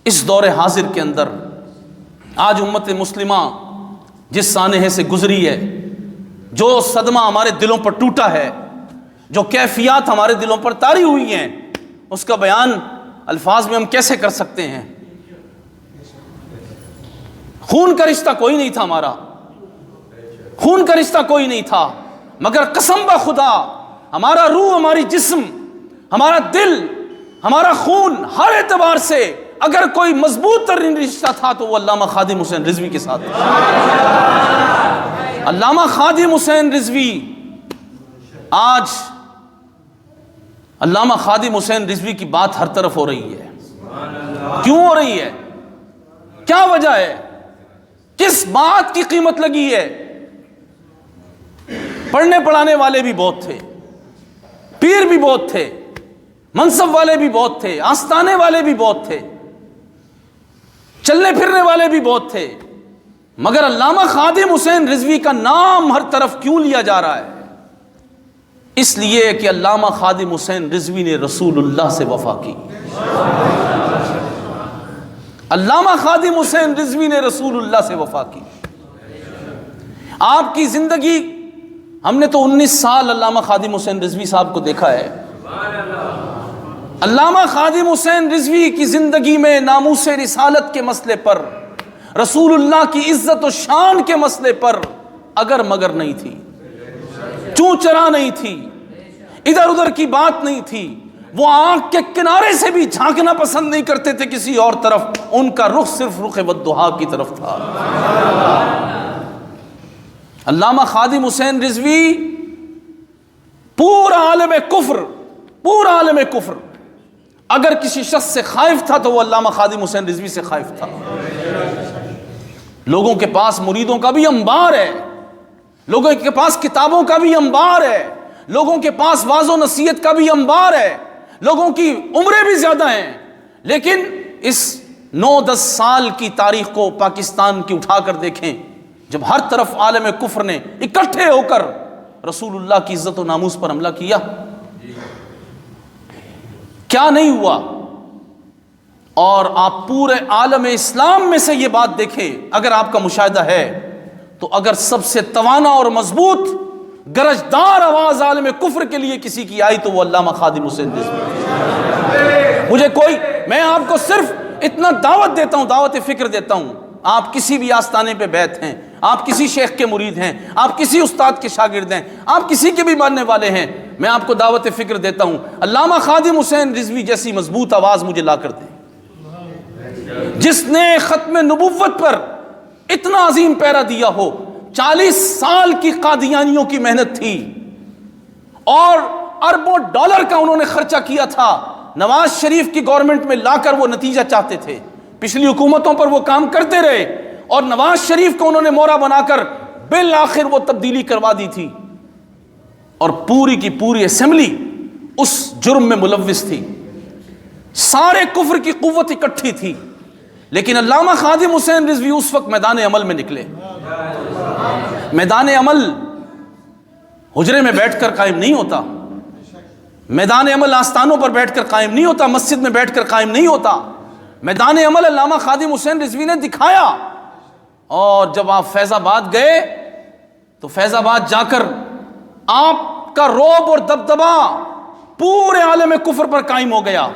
اس دور حاضر کے اندر آج امت مسلمہ جس سانحے سے گزری ہے، جو صدمہ ہمارے دلوں پر ٹوٹا ہے، جو کیفیات ہمارے دلوں پر طاری ہوئی ہیں، اس کا بیان الفاظ میں ہم کیسے کر سکتے ہیں؟ خون کا رشتہ کوئی نہیں تھا ہمارا، خون کا رشتہ کوئی نہیں تھا، مگر قسم بخدا ہمارا روح، ہماری جسم، ہمارا دل، ہمارا خون، ہر اعتبار سے اگر کوئی مضبوط ترین رشتہ تھا تو وہ علامہ خادم حسین رضوی کے ساتھ تھا۔ علامہ خادم حسین رضوی، آج علامہ خادم حسین رضوی کی بات ہر طرف ہو رہی ہے۔ کیوں ہو رہی ہے؟ کیا وجہ ہے؟ کس بات کی قیمت لگی ہے؟ پڑھنے پڑھانے والے بھی بہت تھے، پیر بھی بہت تھے، منصب والے بھی بہت تھے، آستانے والے بھی بہت تھے، چلنے پھرنے والے بھی بہت تھے، مگر علامہ خادم حسین رضوی کا نام ہر طرف کیوں لیا جا رہا ہے؟ اس لیے کہ علامہ خادم حسین رضوی نے رسول اللہ سے وفا کی۔ علامہ خادم حسین رضوی نے رسول اللہ سے وفا کی۔ آپ کی زندگی، ہم نے تو 19 سال علامہ خادم حسین رضوی صاحب کو دیکھا ہے۔ علامہ خادم حسین رضوی کی زندگی میں ناموس رسالت کے مسئلے پر، رسول اللہ کی عزت و شان کے مسئلے پر اگر مگر نہیں تھی، چوں چرا نہیں تھی، ادھر ادھر کی بات نہیں تھی۔ وہ آنکھ کے کنارے سے بھی جھانکنا پسند نہیں کرتے تھے کسی اور طرف، ان کا رخ صرف رخ والضحیٰ کی طرف تھا۔ علامہ خادم حسین رضوی پورا عالم کفر، پورا عالم کفر اگر کسی شخص سے خائف تھا تو وہ علامہ خادم حسین رضوی سے خائف تھا۔ لوگوں کے پاس مریدوں کا بھی انبار ہے، لوگوں کے پاس کتابوں کا بھی انبار ہے، لوگوں کے پاس واعظ و نصیحت کا بھی انبار ہے، لوگوں کی عمریں بھی زیادہ ہیں، لیکن اس 9-10 سال کی تاریخ کو پاکستان کی اٹھا کر دیکھیں، جب ہر طرف عالم کفر نے اکٹھے ہو کر رسول اللہ کی عزت و ناموس پر حملہ کیا، کیا نہیں ہوا؟ اور آپ پورے عالم اسلام میں سے یہ بات دیکھیں، اگر آپ کا مشاہدہ ہے تو اگر سب سے توانا اور مضبوط گرجدار آواز عالم کفر کے لیے کسی کی آئی تو وہ علامہ خادم حسین رضوی۔ مجھے میں آپ کو صرف اتنا دعوت دیتا ہوں، دعوت فکر دیتا ہوں، آپ کسی بھی آستانے پہ بیعت ہیں، آپ کسی شیخ کے مرید ہیں، آپ کسی استاد کے شاگرد ہیں، آپ کسی کے بھی ماننے والے ہیں، میں آپ کو دعوت فکر دیتا ہوں، علامہ خادم حسین رضوی جیسی مضبوط آواز مجھے لا کر دیں، جس نے ختم نبوت پر اتنا عظیم پیرا دیا ہو۔ 40 سال کی قادیانیوں کی محنت تھی اور اربوں ڈالر کا انہوں نے خرچہ کیا تھا، نواز شریف کی گورنمنٹ میں لا کر وہ نتیجہ چاہتے تھے، پچھلی حکومتوں پر وہ کام کرتے رہے اور نواز شریف کو انہوں نے مورا بنا کر بالآخر وہ تبدیلی کروا دی تھی، اور پوری کی پوری اسمبلی اس جرم میں ملوث تھی، سارے کفر کی قوت اکٹھی تھی، لیکن علامہ خادم حسین رضوی اس وقت میدان عمل میں نکلے۔ میدان عمل حجرے میں بیٹھ کر قائم نہیں ہوتا، میدان عمل آستانوں پر بیٹھ کر قائم نہیں ہوتا، مسجد میں بیٹھ کر قائم نہیں ہوتا، میدان عمل علامہ خادم حسین رضوی نے دکھایا۔ اور جب آپ فیض آباد گئے تو فیض آباد جا کر آپ کا رعب اور دبدبا پورے عالم کفر پر قائم ہو گیا،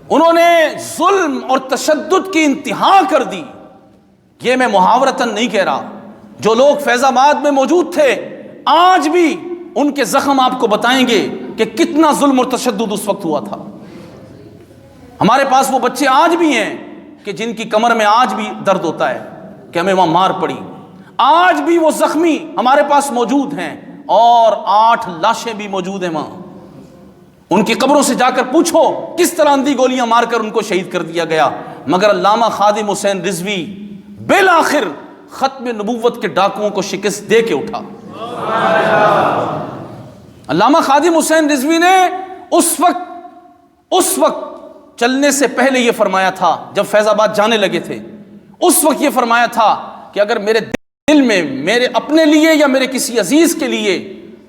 انہوں نے ظلم اور تشدد کی انتہا کر دی۔ یہ میں محاورتاً نہیں کہہ رہا، جو لوگ فیض آباد میں موجود تھے آج بھی ان کے زخم آپ کو بتائیں گے کہ کتنا ظلم اور تشدد اس وقت ہوا تھا۔ ہمارے پاس وہ بچے آج بھی ہیں کہ جن کی کمر میں آج بھی درد ہوتا ہے کہ ہمیں وہاں مار پڑی، آج بھی وہ زخمی ہمارے پاس موجود ہیں، اور 8 لاشیں بھی موجود ہیں وہاں۔ ان کی قبروں سے جا کر پوچھو کس طرح اندھی گولیاں مار کر ان کو شہید کر دیا گیا، مگر علامہ خادم حسین رضوی بالآخر ختم نبوت کے ڈاکوؤں کو شکست دے کے اٹھا۔ علامہ خادم حسین رضوی نے اس وقت چلنے سے پہلے یہ فرمایا تھا، جب فیض آباد جانے لگے تھے اس وقت یہ فرمایا تھا کہ اگر میرے دل میں میرے اپنے لیے یا میرے کسی عزیز کے لیے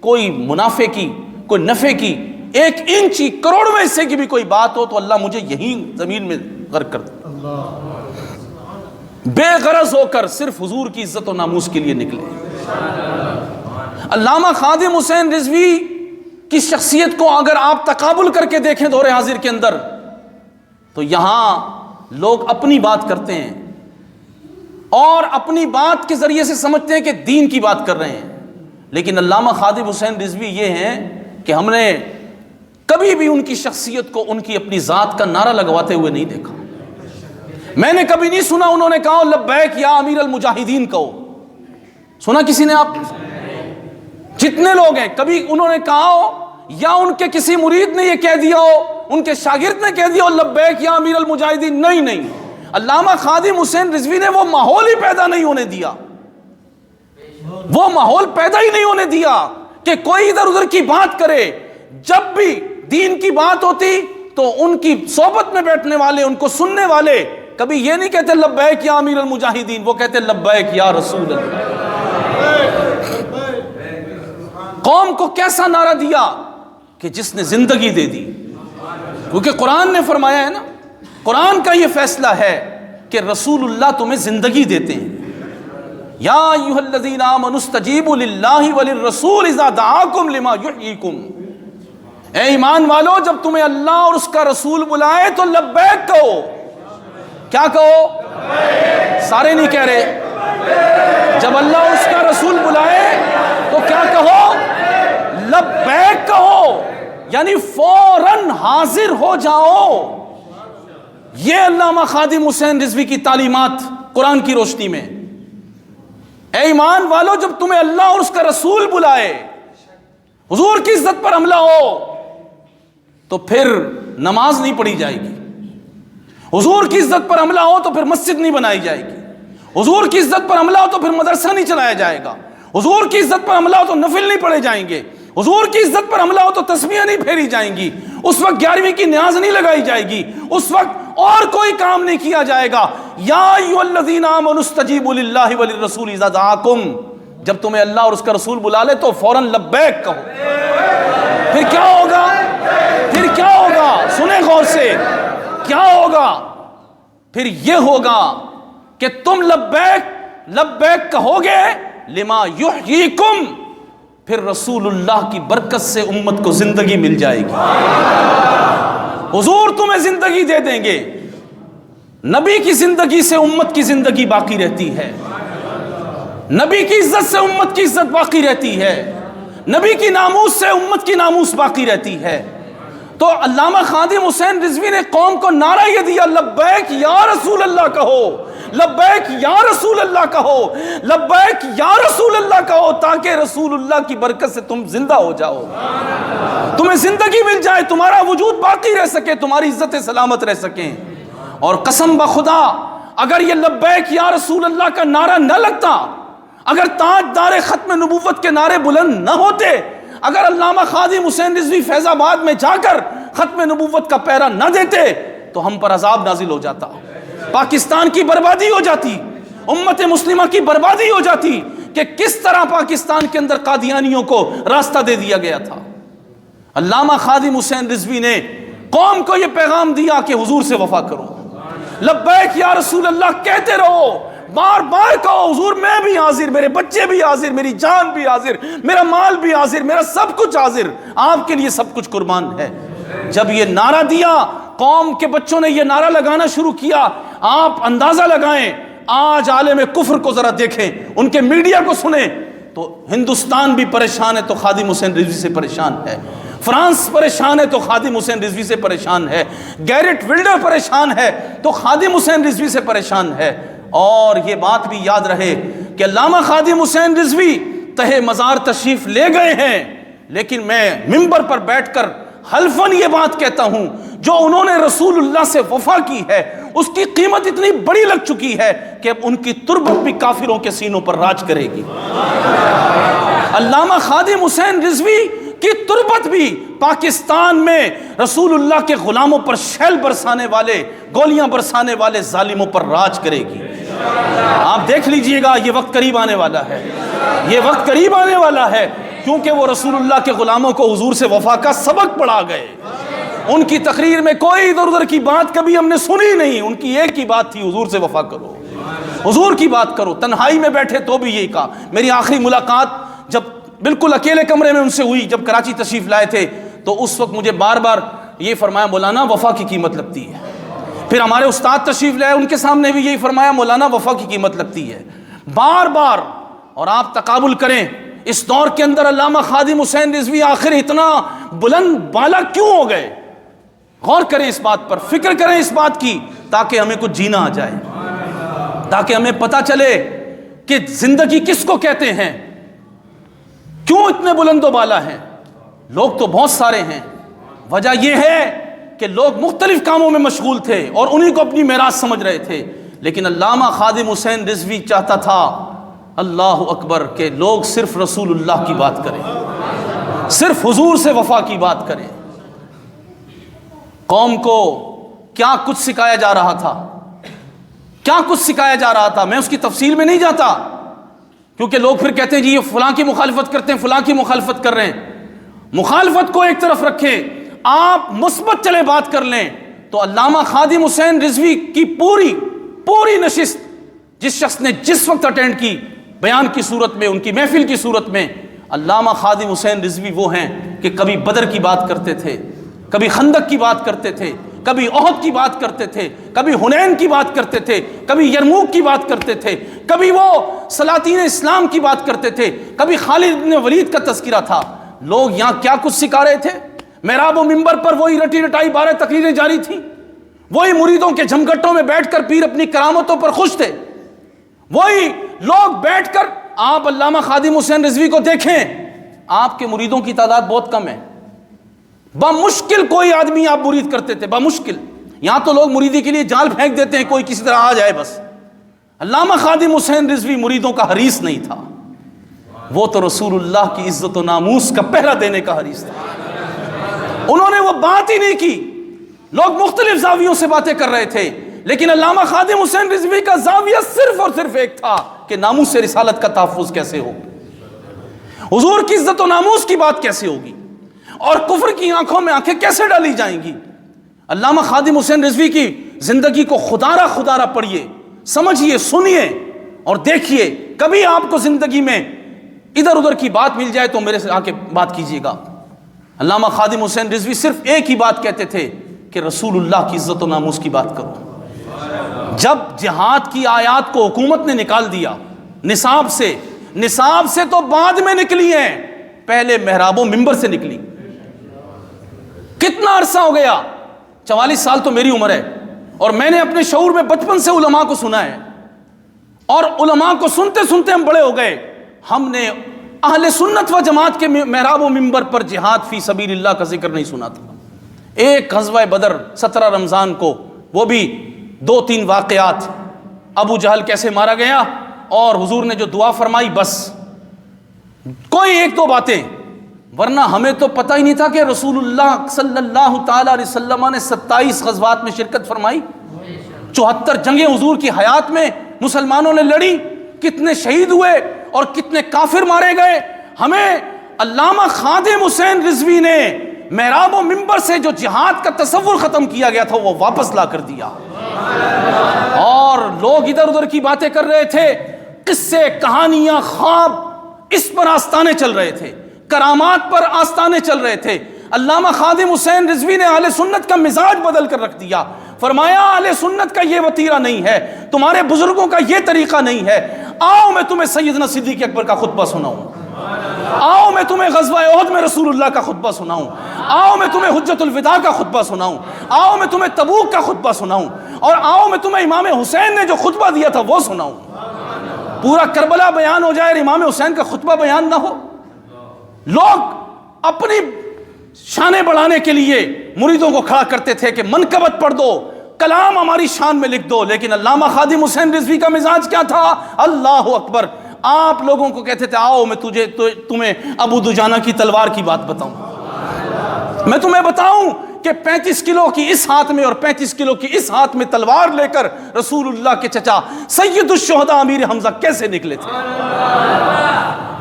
کوئی منافع کی، کوئی نفع کی 1 انچ کروڑویں حصے کی بھی کوئی بات ہو تو اللہ مجھے یہیں زمین میں غرق کر دے، بے غرض ہو کر صرف حضور کی عزت و ناموس کے لیے نکلے۔ علامہ خادم حسین رضوی کی شخصیت کو اگر آپ تقابل کر کے دیکھیں دور حاضر کے اندر، تو یہاں لوگ اپنی بات کرتے ہیں اور اپنی بات کے ذریعے سے سمجھتے ہیں کہ دین کی بات کر رہے ہیں، لیکن علامہ خادم حسین رضوی یہ ہیں کہ ہم نے کبھی بھی ان کی شخصیت کو ان کی اپنی ذات کا نعرہ لگواتے ہوئے نہیں دیکھا۔ میں نے کبھی نہیں سنا انہوں نے کہا لبیک یا امیر المجاہدین کہو، سنا کسی نے؟ آپ جتنے لوگ ہیں کبھی انہوں نے کہا ہو یا ان کے کسی مرید نے یہ کہہ دیا ہو، ان کے شاگرد نے کہہ دیا ہو لبیک یا امیر المجاہدین؟ نہیں، علامہ خادم حسین رضوی نے وہ ماحول ہی پیدا نہیں ہونے دیا، وہ ماحول پیدا ہی نہیں ہونے دیا کہ کوئی ادھر ادھر کی بات کرے۔ جب بھی دین کی بات ہوتی تو ان کی صحبت میں بیٹھنے والے، ان کو سننے والے کبھی یہ نہیں کہتے لبیک یا امیر المجاہدین، وہ کہتے لبیک یا رسول اللہ۔ قوم کو کیسا نعرہ دیا کہ جس نے زندگی دے دی، کیونکہ قرآن نے فرمایا ہے نا، قرآن کا یہ فیصلہ ہے کہ رسول اللہ تمہیں زندگی دیتے ہیں۔ یا ایھا الذین آمنوا استجیبوا للہ وللرسول اذا دعاکم لما یحییکم، اے ایمان والو جب تمہیں اللہ اور اس کا رسول بلائے تو لبیک کہو۔ کیا کہو؟ سارے نہیں کہہ رہے۔ جب اللہ اور اس کا رسول بلائے تو کیا کہو؟ لبیک کہو، یعنی فوراً حاضر ہو جاؤ۔ یہ علامہ خادم حسین رضوی کی تعلیمات قرآن کی روشنی میں، اے ایمان والو جب تمہیں اللہ اور اس کا رسول بلائے، حضور کی عزت پر حملہ ہو تو پھر نماز نہیں پڑھی جائے گی، حضور کی عزت پر حملہ ہو تو پھر مسجد نہیں بنائی جائے گی، حضور کی عزت پر حملہ ہو تو پھر مدرسہ نہیں چلایا جائے گا، حضور کی عزت پر حملہ ہو تو نفل نہیں پڑھے جائیں گے، حضور کی عزت پر حملہ ہو تو تسبیحیں نہیں پھیری جائیں گی، اس وقت 11ویں کی نیاز نہیں لگائی جائے گی، اس وقت اور کوئی کام نہیں کیا جائے گا۔ یا ایھا الذین آمنوا استجیبوا للہ وللرسول اذا دعاکم، جب تمہیں اللہ اور اس کا رسول بلا لے تو فوراً لبیک کہو۔ پھر کیا ہوگا؟ پھر کیا ہوگا؟ سنیں غور سے، کیا ہوگا؟ پھر یہ ہوگا کہ تم لبیک کہو گے لما یحییکم، پھر رسول اللہ کی برکت سے امت کو زندگی مل جائے گی، حضور تمہیں زندگی دے دیں گے، نبی کی زندگی سے امت کی زندگی باقی رہتی ہے، نبی کی عزت سے امت کی عزت باقی رہتی ہے، نبی کی ناموس سے امت کی ناموس باقی رہتی ہے۔ تو علامہ خادم حسین رضوی نے قوم کو نعرہ یہ دیا لبیک یا رسول اللہ کہو، لبیک یا رسول اللہ کہو، لبیک یا رسول اللہ کہو، تاکہ رسول اللہ کی برکت سے تم زندہ ہو جاؤ، تمہیں زندگی مل جائے، تمہارا وجود باقی رہ سکے، تمہاری عزت سلامت رہ سکیں۔ اور قسم بخدا اگر یہ لبیک یا رسول اللہ کا نعرہ نہ لگتا، اگر تاجدار ختم نبوت کے نعرے بلند نہ ہوتے، اگر علامہ خادم حسین رضوی فیض آباد میں جا کر ختم نبوت کا پیرا نہ دیتے تو ہم پر عذاب نازل ہو جاتا، پاکستان کی بربادی ہو جاتی، امت مسلمہ کی بربادی ہو جاتی کہ کس طرح پاکستان کے اندر قادیانیوں کو راستہ دے دیا گیا تھا۔ علامہ خادم حسین رضوی نے قوم کو یہ پیغام دیا کہ حضور سے وفا کرو، لبیک یا رسول اللہ کہتے رہو، بار بار کہو حضور میں بھی حاضر، میرے بچے بھی حاضر، میری جان بھی حاضر، میرا مال بھی حاضر، میرا سب کچھ حاضر، آپ کے لیے سب کچھ قربان ہے۔ جب یہ نعرہ دیا، قوم کے بچوں نے یہ نعرہ لگانا شروع کیا۔ آپ اندازہ لگائیں، آج عالم کفر کو ذرا دیکھیں، ان کے میڈیا کو سنیں تو ہندوستان بھی پریشان ہے تو خادم حسین رضوی سے پریشان ہے، فرانس پریشان ہے تو خادم حسین رضوی سے پریشان ہے، گیرٹ ولڈر پریشان ہے تو خادم حسین رضوی سے پریشان ہے۔ اور یہ بات بھی یاد رہے کہ علامہ خادم حسین رضوی تہہ مزار تشریف لے گئے ہیں، لیکن میں منبر پر بیٹھ کر حلفاً یہ بات کہتا ہوں، جو انہوں نے رسول اللہ سے وفا کی ہے اس کی قیمت اتنی بڑی لگ چکی ہے کہ اب ان کی تربت بھی کافروں کے سینوں پر راج کرے گی۔ علامہ خادم حسین رضوی کی تربت بھی پاکستان میں رسول اللہ کے غلاموں پر شیل برسانے والے، گولیاں برسانے والے ظالموں پر راج کرے گی۔ آپ دیکھ لیجئے گا، یہ وقت قریب آنے والا ہے، یہ وقت قریب آنے والا ہے، کیونکہ وہ رسول اللہ کے غلاموں کو حضور سے وفا کا سبق پڑھا گئے۔ ان کی تقریر میں کوئی ادھر ادھر کی بات کبھی ہم نے سنی نہیں. ان کی ایک ہی بات تھی, حضور سے وفا کرو, حضور کی بات کرو. تنہائی میں بیٹھے تو بھی یہی کہا. میری آخری ملاقات جب بالکل اکیلے کمرے میں ان سے ہوئی, جب کراچی تشریف لائے تھے, تو اس وقت مجھے بار بار یہ فرمایا, مولانا وفا کی قیمت لگتی ہے. پھر ہمارے استاد تشریف لائے, ان کے سامنے بھی یہی فرمایا, مولانا وفا کی قیمت لگتی ہے. بار بار. اور آپ تقابل کریں اس دور کے اندر علامہ خادم حسین رضوی آخر اتنا بلند بالا کیوں ہو گئے؟ غور کریں اس بات پر, فکر کریں اس بات کی, تاکہ ہمیں کچھ جینا آ جائے, تاکہ ہمیں پتہ چلے کہ زندگی کس کو کہتے ہیں, کیوں اتنے بلند و بالا ہیں. لوگ تو بہت سارے ہیں, وجہ یہ ہے کہ لوگ مختلف کاموں میں مشغول تھے اور انہی کو اپنی میراث سمجھ رہے تھے. لیکن علامہ خادم حسین رضوی چاہتا تھا, اللہ اکبر, کہ لوگ صرف رسول اللہ کی بات کریں, صرف حضور سے وفا کی بات کریں. قوم کو کیا کچھ سکھایا جا رہا تھا, کیا کچھ سکھایا جا رہا تھا. میں اس کی تفصیل میں نہیں جاتا, کیونکہ لوگ پھر کہتے ہیں جی یہ فلاں کی مخالفت کرتے ہیں, فلاں کی مخالفت کر رہے ہیں. مخالفت کو ایک طرف رکھیں, آپ مثبت چلے بات کر لیں. تو علامہ خادم حسین رضوی کی پوری نشست جس شخص نے جس وقت اٹینڈ کی, بیان کی صورت میں, ان کی محفل کی صورت میں, علامہ خادم حسین رضوی وہ ہیں کہ کبھی بدر کی بات کرتے تھے, کبھی خندق کی بات کرتے تھے, کبھی احد کی بات کرتے تھے, کبھی حنین کی بات کرتے تھے, کبھی یرموک کی بات کرتے تھے, کبھی وہ سلاطین اسلام کی بات کرتے تھے, کبھی خالد بن ولید کا تذکرہ تھا. لوگ یہاں کیا کچھ سکھا رہے تھے؟ محراب و منبر پر وہی رٹی رٹائی 12 تقریریں جاری تھیں, وہی مریدوں کے جھمگٹوں میں بیٹھ کر پیر اپنی کرامتوں پر خوش تھے, وہی لوگ بیٹھ کر. آپ علامہ خادم حسین رضوی کو دیکھیں, آپ کے مریدوں کی تعداد بہت کم ہے, بمشکل کوئی آدمی آپ مرید کرتے تھے, بمشکل. یہاں تو لوگ مریدی کے لیے جال پھینک دیتے ہیں, کوئی کسی طرح آ جائے بس. علامہ خادم حسین رضوی مریدوں کا حریص نہیں تھا, وہ تو رسول اللہ کی عزت و ناموس کا پہرا دینے کا حریص تھا. انہوں نے وہ بات ہی نہیں کی. لوگ مختلف زاویوں سے باتیں کر رہے تھے, لیکن علامہ خادم حسین رضوی کا زاویہ صرف اور صرف ایک تھا کہ ناموس رسالت کا تحفظ کیسے ہو, حضور کی عزت و ناموس کی بات کیسے ہوگی, اور کفر کی آنکھوں میں آنکھیں کیسے ڈالی جائیں گی. علامہ خادم حسین رضوی کی زندگی کو خدارہ پڑھیے, سمجھیے, سنیے اور دیکھیے. کبھی آپ کو زندگی میں ادھر ادھر کی بات مل جائے تو میرے سے آ کے بات کیجیے گا. علامہ خادم حسین رضوی صرف ایک ہی بات کہتے تھے کہ رسول اللہ کی عزت و ناموس کی بات کرو. جب جہاد کی آیات کو حکومت نے نکال دیا نصاب سے تو بعد میں نکلی ہیں, پہلے محراب و منبر سے نکلی. کتنا عرصہ ہو گیا, 44 سال تو میری عمر ہے, اور میں نے اپنے شعور میں بچپن سے علماء کو سنا ہے, اور علماء کو سنتے سنتے ہم بڑے ہو گئے. ہم نے اہل سنت و جماعت کے محراب و منبر پر جہاد فی سبیل اللہ کا ذکر نہیں سنا تھا. ایک غزوہ بدر 17 رمضان کو, وہ بھی 2-3 واقعات, ابو جہل کیسے مارا گیا, اور حضور نے جو دعا فرمائی, بس کوئی 1-2 باتیں. ورنہ ہمیں تو پتہ ہی نہیں تھا کہ رسول اللہ صلی اللہ تعالی علیہ وسلم نے 27 غزوات میں شرکت فرمائی, 74 جنگیں حضور کی حیات میں مسلمانوں نے لڑی, کتنے شہید ہوئے اور کتنے کافر مارے گئے. ہمیں علامہ خادم حسین رضوی نے محراب و منبر سے جو جہاد کا تصور ختم کیا گیا تھا وہ واپس لا کر دیا. اور لوگ ادھر ادھر کی باتیں کر رہے تھے, قصے, کہانیاں, خواب, اس پر آستانے چل رہے تھے, کرامات پر آستانے چل رہے تھے. علامہ خادم حسین رضوی نے اہل سنت کا مزاج بدل کر رکھ دیا. فرمایا اہل سنت کا یہ وتیرہ نہیں ہے, تمہارے بزرگوں کا یہ طریقہ نہیں ہے. آؤ میں تمہیں سیدنا صدیق اکبر کا خطبہ سناؤں, آؤ میں تمہیں غزوہ احد میں رسول اللہ کا خطبہ سناؤں, آؤ میں تمہیں حجت الوداع کا خطبہ سناؤں, آؤ میں تمہیں تبوک کا خطبہ سناؤں, اور آؤ میں تمہیں امام حسین نے جو خطبہ دیا تھا وہ سناؤں. پورا کربلا بیان ہو جائے اور امام حسین کا خطبہ بیان نہ ہو. لوگ اپنی شانیں بڑھانے کے لیے مریدوں کو کھڑا کرتے تھے کہ منقبت پڑھ دو, کلام ہماری شان میں لکھ دو. لیکن علامہ خادم حسین رضوی کا مزاج کیا تھا؟ اللہ اکبر. آپ لوگوں کو کہتے تھے آؤ میں تمہیں ابو دجانہ کی تلوار کی بات بتاؤں, میں تمہیں بتاؤں کہ 35 کلو کی اس ہاتھ میں اور 35 کلو کی اس ہاتھ میں تلوار لے کر رسول اللہ کے چچا سید الشہداء امیر حمزہ کیسے نکلے تھے.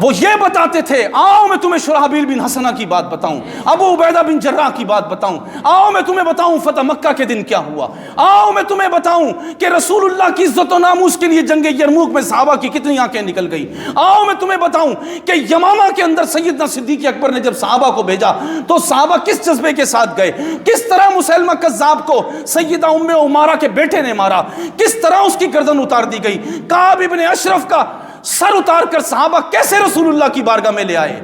وہ یہ بتاتے تھے آؤ میں تمہیں شرحبیل بن حسنہ کی بات بتاؤں، ابو عبیدہ بن جراح کی بات بتاؤں، آؤ میں تمہیں بتاؤں فتح مکہ کے دن کیا ہوا، آؤ میں تمہیں بتاؤں کہ رسول اللہ کی عزت و ناموس کے لیے جنگ یرموک میں صحابہ کی کتنی آنکھیں نکل گئی، آؤ میں تمہیں بتاؤں کہ یمامہ کے اندر سیدنا صدیق اکبر نے جب صحابہ کو بھیجا تو صحابہ کس جذبے کے ساتھ گئے، کس طرح مسیلمہ کذاب کو سیدہ ام عمارہ کے بیٹے نے مارا، کس طرح اس کی گردن اتار دی گئی، کعب ابن اشرف کا سر اتار کر صحابہ کیسے رسول اللہ کی بارگاہ میں لے آئے،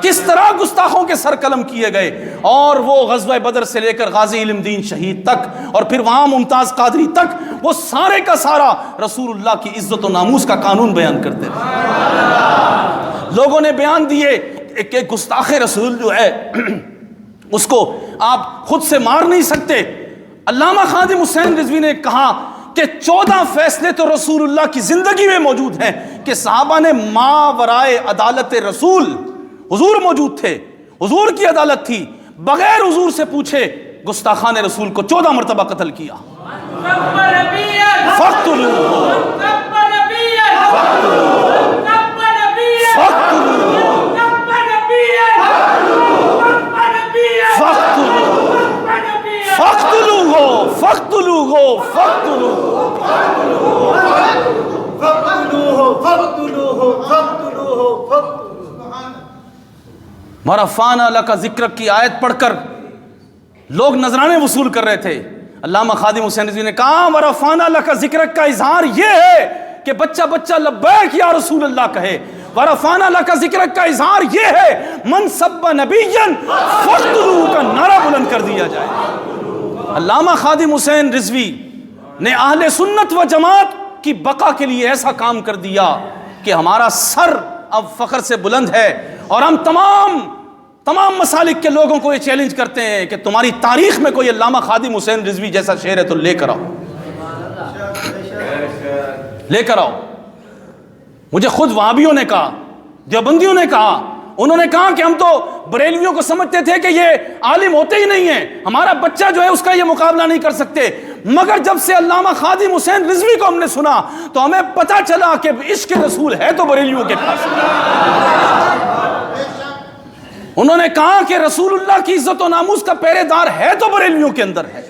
کس طرح گستاخوں کے سر قلم کیے گئے، اور وہ غزوہ بدر سے لے کر غازی علم دین شہید تک اور پھر وہاں ممتاز قادری تک وہ سارے کا سارا رسول اللہ کی عزت و ناموس کا قانون بیان کرتے تھے۔ لوگوں نے بیان دیے کہ گستاخ رسول جو ہے اس کو آپ خود سے مار نہیں سکتے۔ علامہ خادم حسین رضوی نے کہا کہ 14 فیصلے تو رسول اللہ کی زندگی میں موجود ہیں کہ صحابہ نے ما ورائے عدالت رسول، حضور موجود تھے، حضور کی عدالت تھی، بغیر حضور سے پوچھے گستاخان رسول کو 14 مرتبہ قتل کیا۔ ورفعنا لک ذکرک کی آیت پڑھ کر لوگ نذرانے وصول کر رہے تھے۔ علامہ خادم حسین رضوی نے کہا ورفعنا لک ذکرک کا اظہار یہ ہے کہ بچہ بچہ لبیک یا رسول اللہ کہے، ورفعنا لک ذکرک کا اظہار یہ ہے من سب نبیا فاقتلوہ کا نعرہ بلند کر دیا جائے۔ علامہ خادم حسین رضوی نے اہل سنت و جماعت کی بقا کے لیے ایسا کام کر دیا کہ ہمارا سر اب فخر سے بلند ہے، اور ہم تمام مسالک کے لوگوں کو یہ چیلنج کرتے ہیں کہ تمہاری تاریخ میں کوئی علامہ خادم حسین رضوی جیسا شعر ہے تو لے کر آؤ، لے کر آؤ۔ مجھے خود وہابیوں نے کہا، دیوبندیوں نے کہا، انہوں نے کہا کہ ہم تو بریلویوں کو سمجھتے تھے کہ یہ عالم ہوتے ہی نہیں ہیں، ہمارا بچہ جو ہے اس کا یہ مقابلہ نہیں کر سکتے، مگر جب سے علامہ خادم حسین رضوی کو ہم نے سنا تو ہمیں پتہ چلا کہ عشق رسول ہے تو بریلویوں کے پاس۔ انہوں نے کہا کہ رسول اللہ کی عزت و ناموس کا پہرے دار ہے تو بریلویوں کے اندر ہے۔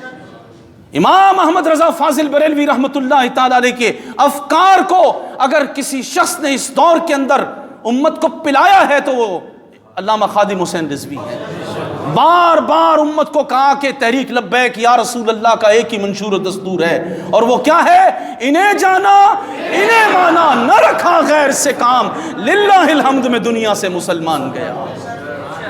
امام احمد رضا فاضل بریلوی رحمۃ اللہ تعالی علیہ کے افکار کو اگر کسی شخص نے اس دور کے اندر امت کو پلایا ہے تو وہ علامہ خادم حسین رضوی ہے۔ بار بار امت کو کہا کہ تحریک لبیک یا رسول اللہ کا ایک ہی منشور و دستور ہے، اور وہ کیا ہے؟ انہیں جانا انہیں مانا، نہ رکھا غیر سے کام، للہ الحمد میں دنیا سے مسلمان گیا۔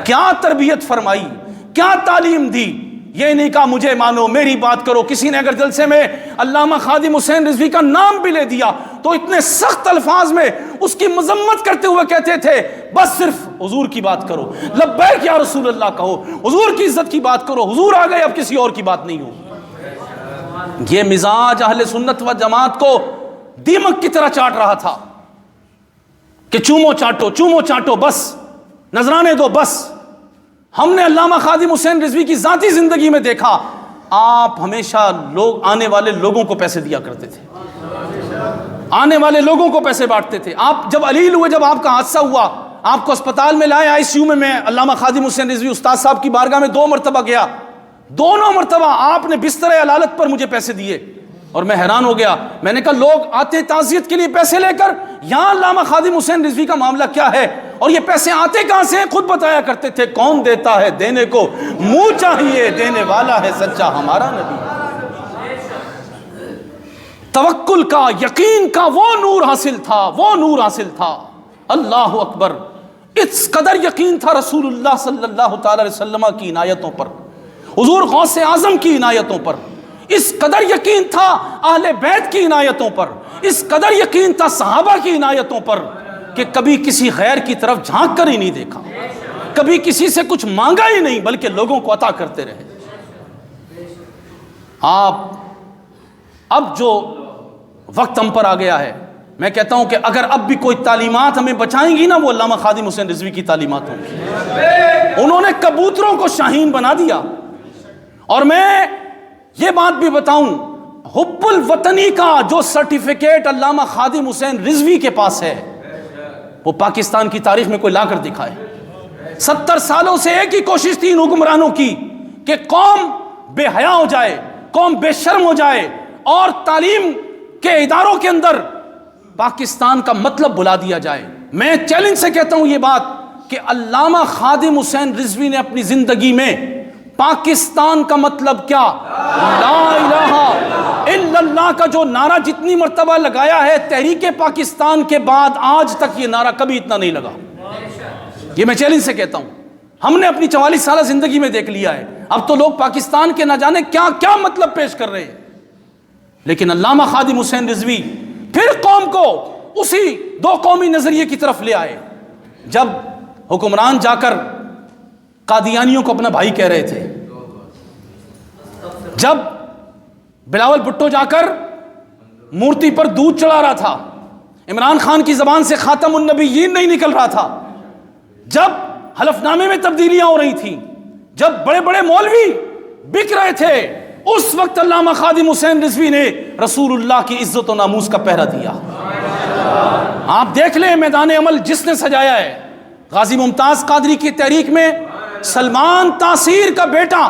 کیا تربیت فرمائی، کیا تعلیم دی، یہ نہیں کہا مجھے مانو میری بات کرو۔ کسی نے اگر جلسے میں علامہ خادم حسین رضوی کا نام بھی لے دیا تو اتنے سخت الفاظ میں اس کی مذمت کرتے ہوئے کہتے تھے بس صرف حضور کی بات کرو، لبیک یا رسول اللہ کہو، حضور کی عزت کی بات کرو، حضور آ گئے اب کسی اور کی بات نہیں ہو۔ یہ مزاج اہل سنت و جماعت کو دیمک کی طرح چاٹ رہا تھا کہ چومو چاٹو بس، نذرانے دو بس۔ ہم نے علامہ خادم حسین رضوی کی ذاتی زندگی میں دیکھا آپ ہمیشہ آنے والے لوگوں کو پیسے دیا کرتے تھے، آنے والے لوگوں کو پیسے بانٹتے تھے۔ آپ جب علیل ہوئے، جب آپ کا حادثہ ہوا، آپ کو اسپتال میں لائے ICU میں علامہ خادم حسین رضوی استاد صاحب کی بارگاہ میں 2 مرتبہ گیا، دونوں مرتبہ آپ نے بستر علالت پر مجھے پیسے دیے، اور میں حیران ہو گیا۔ میں نے کہا لوگ آتے ہیں تعزیت کے لیے پیسے لے کر، یہاں علامہ خادم حسین رضوی کا معاملہ کیا ہے، اور یہ پیسے آتے کہاں سے ہیں؟ خود بتایا کرتے تھے کون دیتا ہے دینے کو منہ چاہیے، دینے والا ہے سچا ہمارا نبی۔ توکل کا، یقین کا وہ نور حاصل تھا، اللہ اکبر۔ اس قدر یقین تھا رسول اللہ صلی اللہ تعالی علیہ وسلم کی عنایتوں پر، حضور غوث اعظم کی عنایتوں پر، اس قدر یقین تھا اہل بیت کی عنایتوں پر، اس قدر یقین تھا صحابہ کی عنایتوں پر کہ کبھی کسی غیر کی طرف جھانک کر ہی نہیں دیکھا، کبھی کسی سے کچھ مانگا ہی نہیں، بلکہ لوگوں کو عطا کرتے رہے۔ آپ اب جو وقت ہم پر آ گیا ہے، میں کہتا ہوں کہ اگر اب بھی کوئی تعلیمات ہمیں بچائیں گی نا، وہ علامہ خادم حسین رضوی کی تعلیمات ہوں گی۔ انہوں نے کبوتروں کو شاہین بنا دیا۔ اور میں یہ بات بھی بتاؤں، حب الوطنی کا جو سرٹیفکیٹ علامہ خادم حسین رضوی کے پاس ہے، وہ پاکستان کی تاریخ میں کوئی لا کر دکھائے۔ 70 سالوں سے ایک ہی کوشش تھی ان حکمرانوں کی کہ قوم بے حیا ہو جائے، قوم بے شرم ہو جائے، اور تعلیم کے اداروں کے اندر پاکستان کا مطلب بلا دیا جائے۔ میں چیلنج سے کہتا ہوں یہ بات کہ علامہ خادم حسین رضوی نے اپنی زندگی میں پاکستان کا مطلب کیا، لا الہ الا اللہ کا جو نعرہ جتنی مرتبہ لگایا ہے تحریک پاکستان کے بعد آج تک یہ نعرہ کبھی اتنا نہیں لگا۔ یہ میں چیلنج سے کہتا ہوں، ہم نے اپنی 44 سالہ زندگی میں دیکھ لیا ہے، اب تو لوگ پاکستان کے نہ جانے کیا کیا مطلب پیش کر رہے ہیں، لیکن علامہ خادم حسین رضوی پھر قوم کو اسی دو قومی نظریے کی طرف لے آئے۔ جب حکمران جا کر قادیانیوں کو اپنا بھائی کہہ رہے تھے، جب بلاول بھٹو جا کر مورتی پر دودھ چڑھا رہا تھا، عمران خان کی زبان سے خاتم النبیین نہیں نکل رہا تھا، جب حلف نامے میں تبدیلیاں ہو رہی تھیں، جب بڑے بڑے مولوی بک رہے تھے، اس وقت علامہ خادم حسین رضوی نے رسول اللہ کی عزت و ناموس کا پہرا دیا۔ آپ دیکھ لیں میدان عمل جس نے سجایا ہے، غازی ممتاز قادری کی تحریک میں سلمان تاثیر کا بیٹا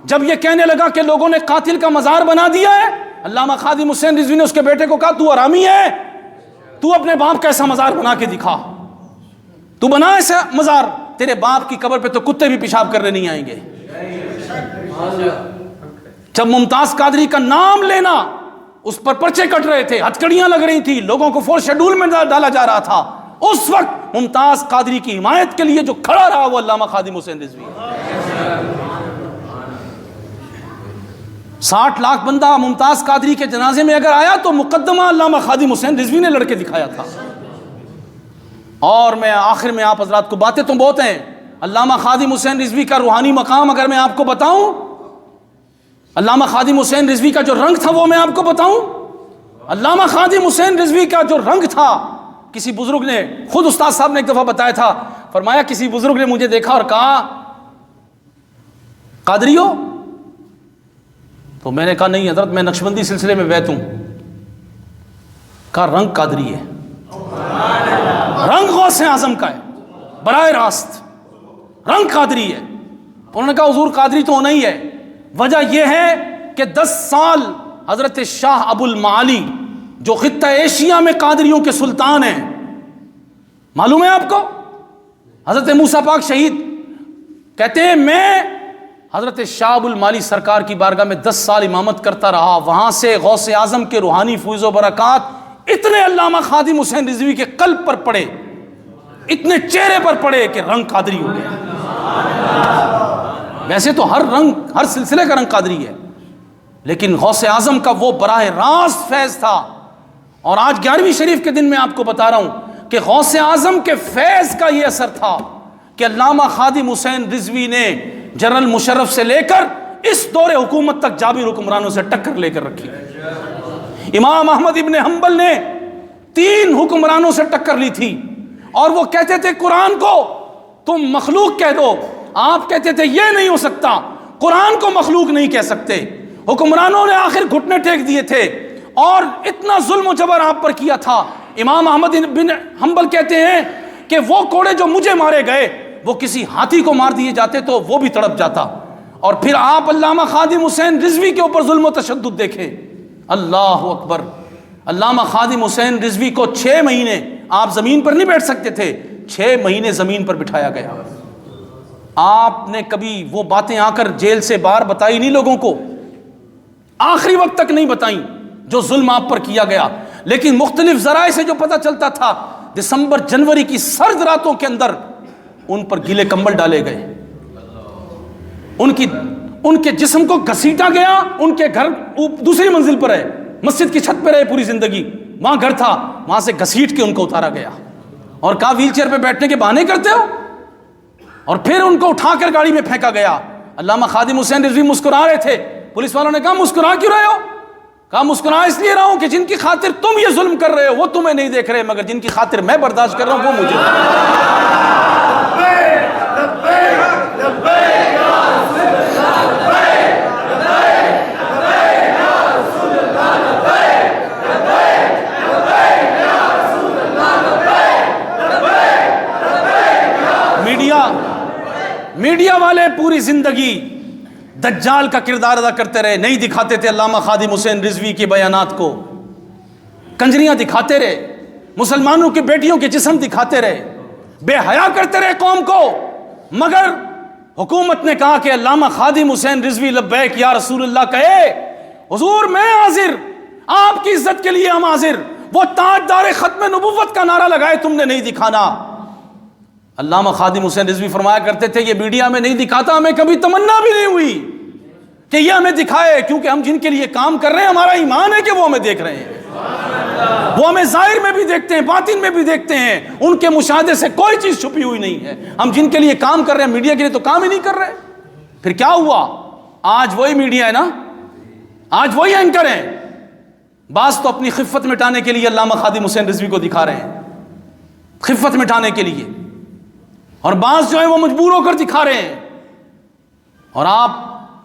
جب یہ کہنے لگا کہ لوگوں نے قاتل کا مزار بنا دیا ہے، علامہ خادم حسین رضوی نے اس کے بیٹے کو کہا تو حرامی ہے، تو اپنے باپ کا ایسا مزار بنا کے دکھا، تو بنا ایسا مزار، تیرے باپ کی قبر پہ تو کتے بھی پیشاب کرنے نہیں آئیں گے۔ جب ممتاز قادری کا نام لینا اس پر پرچے کٹ رہے تھے، ہتکڑیاں لگ رہی تھی، لوگوں کو فورس شیڈول میں ڈالا جا رہا تھا، اس وقت ممتاز قادری کی حمایت کے لیے جو کھڑا رہا وہ علامہ خادم حسین رضوی ہے۔ 60 لاکھ بندہ ممتاز قادری کے جنازے میں اگر آیا تو مقدمہ علامہ خادم حسین رضوی نے لڑ کے دکھایا تھا۔ اور میں آخر میں آپ حضرات کو، باتیں تو بہت ہیں، علامہ خادم حسین رضوی کا روحانی مقام اگر میں آپ کو بتاؤں، علامہ خادم حسین رضوی کا جو رنگ تھا وہ میں آپ کو بتاؤں، علامہ خادم حسین رضوی کا جو رنگ تھا، کسی بزرگ نے، خود استاد صاحب نے ایک دفعہ بتایا تھا، فرمایا کسی بزرگ نے مجھے دیکھا اور کہا قادری ہو؟ تو میں نے کہا نہیں حضرت، میں نقشبندی سلسلے میں بیعت ہوں۔ کہا رنگ قادری ہے، رنگ غوث اعظم کا ہے، براہ راست رنگ قادری ہے۔ انہوں نے کہا حضور قادری تو ہونا ہی ہے، وجہ یہ ہے کہ 10 سال حضرت شاہ ابو المعالی جو خطہ ایشیا میں قادریوں کے سلطان ہیں، معلوم ہے آپ کو، حضرت موسیٰ پاک شہید کہتے ہیں میں حضرت شاہ ابو المعالی سرکار کی بارگاہ میں 10 سال امامت کرتا رہا، وہاں سے غوث اعظم کے روحانی فیض و برکات اتنے علامہ خادم حسین رضوی کے قلب پر پڑے، اتنے چہرے پر پڑے کہ رنگ قادری ہو گیا۔ ویسے تو ہر رنگ، ہر سلسلے کا رنگ قادری ہے، لیکن غوث اعظم کا وہ براہ راست فیض تھا۔ اور آج 11ویں شریف کے دن میں آپ کو بتا رہا ہوں کہ غوث اعظم کے فیض کا یہ اثر تھا کہ علامہ خادم حسین رضوی نے جنرل مشرف سے لے کر اس دور حکومت تک جابر حکمرانوں سے ٹکر لے کر رکھی۔ امام احمد ابن حنبل نے 3 حکمرانوں سے ٹکر لی تھی، اور وہ کہتے تھے قرآن کو تم مخلوق کہہ دو، آپ کہتے تھے یہ نہیں ہو سکتا، قرآن کو مخلوق نہیں کہہ سکتے۔ حکمرانوں نے آخر گھٹنے ٹیک دیے تھے اور اتنا ظلم و جبر آپ پر کیا تھا۔ امام احمد بن حنبل کہتے ہیں کہ وہ کوڑے جو مجھے مارے گئے وہ کسی ہاتھی کو مار دیے جاتے تو وہ بھی تڑپ جاتا۔ اور پھر آپ علامہ خادم حسین رضوی کے اوپر ظلم و تشدد دیکھیں، اللہ اکبر۔ علامہ خادم حسین رضوی کو 6 مہینے آپ زمین پر نہیں بیٹھ سکتے تھے، 6 مہینے زمین پر بٹھایا گیا۔ آپ نے کبھی وہ باتیں آ کر جیل سے باہر بتائی نہیں لوگوں کو، آخری وقت تک نہیں بتائیں جو ظلم آپ پر کیا گیا، لیکن مختلف ذرائع سے جو پتہ چلتا تھا، دسمبر جنوری کی سرد راتوں کے اندر ان پر گیلے کمبل ڈالے گئے، ان کے جسم کو گھسیٹا گیا، ان کے گھر دوسری منزل پر ہے، مسجد کی چھت پہ رہے پوری زندگی، وہاں گھر تھا، وہاں سے گھسیٹ کے ان کو اتارا گیا اور کہا ویل چیئر پہ بیٹھنے کے بہانے کرتے ہو، اور پھر ان کو اٹھا کر گاڑی میں پھینکا گیا۔ علامہ خادم حسین رضوی مسکرا رہے تھے، پولیس والوں نے کہا مسکرا کیوں رہے ہو؟ کہا مسکرا اس لیے رہا ہوں کہ جن کی خاطر تم یہ ظلم کر رہے ہو وہ تمہیں نہیں دیکھ رہے، مگر جن کی خاطر میں برداشت کر رہا ہوں وہ مجھے۔ والے پوری زندگی دجال کا کردار ادا کرتے رہے، نہیں دکھاتے تھے علامہ خادم حسین رضوی کے بیانات کو، کنجریاں دکھاتے رہے، مسلمانوں کی بیٹیوں کے جسم دکھاتے رہے، بے حیا کرتے رہے قوم کو، مگر حکومت نے کہا کہ علامہ خادم حسین رضوی لبیک یا رسول اللہ کہے، حضور میں حاضر، آپ کی عزت کے لیے ہم حاضر، وہ تاجدار ختم نبوت کا نعرہ لگائے تم نے نہیں دکھانا۔ علامہ خادم حسین رضوی فرمایا کرتے تھے یہ میڈیا میں نہیں دکھاتا، ہمیں کبھی تمنا بھی نہیں ہوئی کہ یہ ہمیں دکھائے، کیونکہ ہم جن کے لیے کام کر رہے ہیں ہمارا ایمان ہے کہ وہ ہمیں دیکھ رہے ہیں، وہ ہمیں ظاہر میں بھی دیکھتے ہیں، باطن میں بھی دیکھتے ہیں، ان کے مشاہدے سے کوئی چیز چھپی ہوئی نہیں ہے۔ ہم جن کے لیے کام کر رہے ہیں میڈیا کے لیے تو کام ہی نہیں کر رہے۔ پھر کیا ہوا؟ آج وہی میڈیا ہے نا، آج وہی اینکر ہیں، بعض تو اپنی خفت مٹانے کے لیے علامہ خادم حسین رضوی کو دکھا رہے ہیں، خفت مٹانے کے لیے، اور بعض جو ہیں وہ مجبور ہو کر دکھا رہے ہیں۔ اور آپ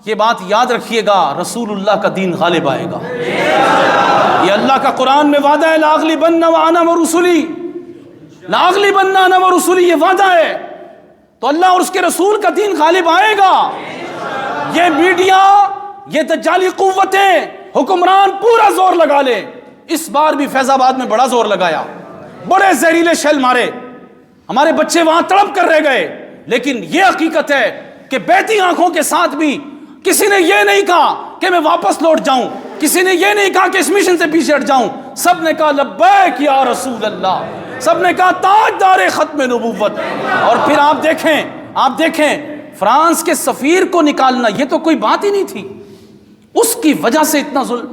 یہ بات یاد رکھیے گا، رسول اللہ کا دین غالب آئے گا، یہ اللہ کا قرآن میں وعدہ ہے، لاغلبن وانا ورسلی، لاغلبن انا ورسلی، یہ وعدہ ہے۔ تو اللہ اور اس کے رسول کا دین غالب آئے گا۔ یہ میڈیا، یہ دجالی قوتیں، حکمران پورا زور لگا لے۔ اس بار بھی فیض آباد میں بڑا زور لگایا، بڑے زہریلے شیل مارے، ہمارے بچے وہاں تڑپ کر رہ گئے، لیکن یہ حقیقت ہے کہ بیتی آنکھوں کے ساتھ بھی کسی نے یہ نہیں کہا کہ میں واپس لوٹ جاؤں، کسی نے یہ نہیں کہا کہ اس مشن سے پیچھے ہٹ جاؤں، سب نے کہا لبیک یا رسول اللہ، سب نے کہا تاجدار ختم نبوت۔ اور پھر آپ دیکھیں فرانس کے سفیر کو نکالنا، یہ تو کوئی بات ہی نہیں تھی، اس کی وجہ سے اتنا ظلم